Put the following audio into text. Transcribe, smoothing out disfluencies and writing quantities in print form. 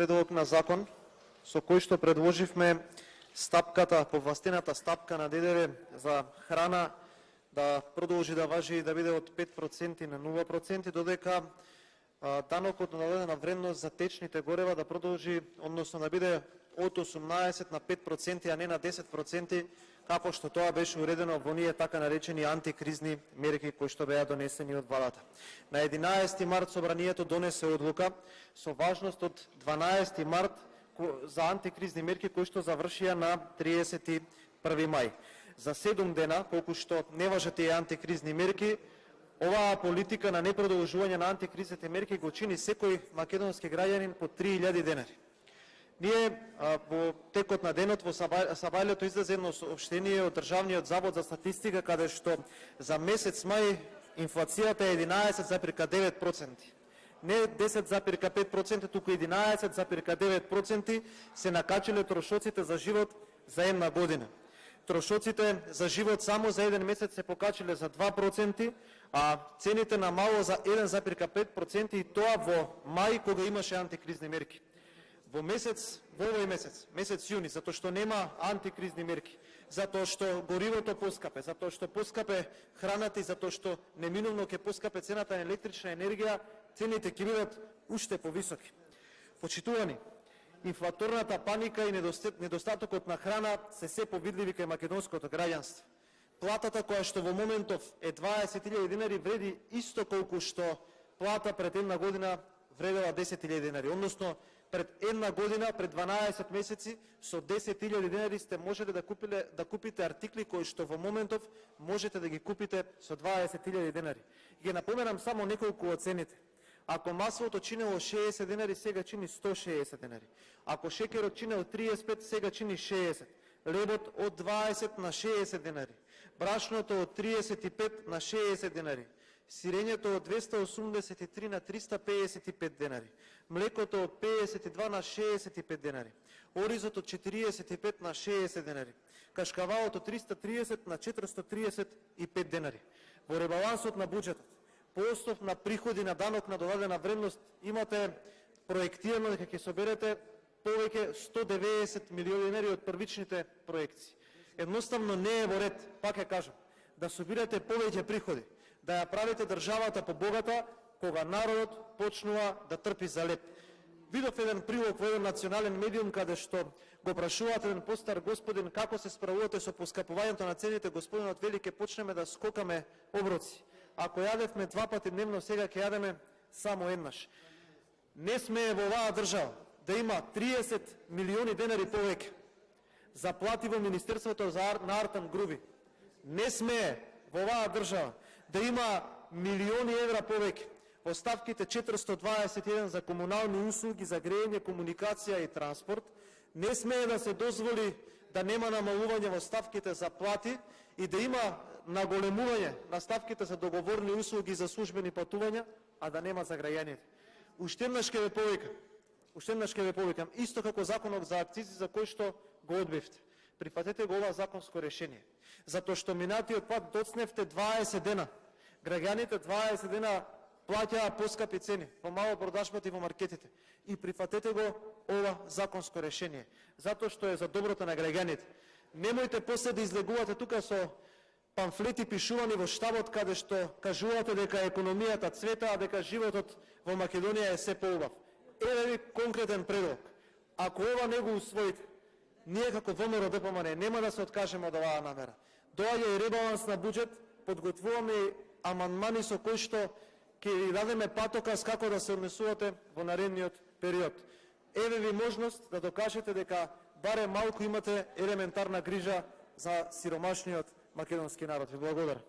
предлог на закон со кој што предложивме стапката, повластената стапка на ДДВ за храна да продолжи да важи и да биде од 5% на 0%, додека данокот на додадена вредност за течните горива да продолжи, односно да биде од 18 на 5%, а не на 10%, како што тоа беше уредено во оние така наречени антикризни мерки кои што беа донесени од владата. На 11 март собранието донесе одлука со важност од 12 март за антикризни мерки кои што завршија на 31 мај. За 7 дена, колку што не важат тие антикризни мерки, оваа политика на непродолжување на антикризните мерки го чини секој македонски граѓанин по 3000 денари. Ние во текот на денот во Сабајлето излезе едно соопштение од Државниот завод за статистика каде што за месец мај инфлацијата е 11,9%. Не 10,5%, туку 11,9% се накачиле трошоците за живот за една година. Трошоците за живот само за еден месец се покачиле за 2%, а цените на мало за 1,5% и тоа во мај кога имаше антикризни мерки. Во овој месец јуни, затоа што нема антикризни мерки, затоа што горивото поскапе, затоа што поскапе храната и затоа што неминовно ќе поскапе цената на електрична енергија, цените ќе бидат уште повисоки. Почитувани, инфлаторната паника и недостатокот на храна се повидливи кај македонското граѓанство. Платата која што во моментов е 20.000 денари вреди исто колку што плата пред една година вредела 10.000 денари, односно пред една година, пред 12 месеци, со 10.000 денари сте можеле да купите артикли кои што во моментов можете да ги купите со 20.000 денари. Ги напоменам само неколку од цените. Ако маслото чинело 60 денари, сега чини 160 денари. Ако шекерот чинел 35, сега чини 60. Лебот од 20 на 60 денари. Брашното од 35 на 60 денари. Сирењето од 283 на 355 денари. Млекото од 52 на 65 денари. Оризот од 45 на 60 денари. Кашкавалот од 330 на 435 денари. Во ребалансот на буџетот, по основ на приходи на данок на додадена вредност, имате проектирано дека ќе соберете повеќе 190 милиони денари од првичните проекции. Едноставно не е во ред, пак ја кажам, да собирате повеќе приходи, да ја правите државата побогата, кога народот почнува да трпи за леп. Видов еден прилог во еден национален медиум, каде што го прашуваат еден постар господин како се справувате со поскапувањето на цените, господинот вели ке почнеме да скокаме оброци. Ако јадевме 2 пати дневно, сега ќе јадеме само еднаш. Не смее во оваа држава да има 30 милиони денари повеќе заплати во Министерството на Артем Груби. Не смее во оваа држава да има милиони евра повеќе во ставките 421 за комунални услуги, за грејење, комуникација и транспорт. Не смее да се дозволи да нема намалување во ставките за плати и да има наголемување на ставките за договорни услуги за службени патувања, а да нема за граѓаните. Уште еднаш ќе ве повикам, исто како законот за акцизи за кој што го одбивте. Прифатете го ова законско решение, затоа што минатиот пат доцневте 20 дена. Граѓаните 20 дена плаќаа поскапи цени во малопродажбата и во маркетите. И прифатете го ова законско решение, затоа што е за доброто на граѓаните. Немојте после да излегувате тука со памфлети пишувани во штабот каде што кажувате дека економијата цвета, а дека животот во Македонија е се поубав. Еве ви конкретен предлог. Ако ова не го усвоите, ние како ВМРО ДПМН нема да се откажеме од оваа намера. Доаѓа и ребаланс на буџет, подготвуваме и амандмани со кои што ќе ви дадеме патоказ како да се однесувате во наредниот период. Еве ви можност да докажете дека барем малку имате елементарна грижа за сиромашниот македонски народ. Ви благодарам.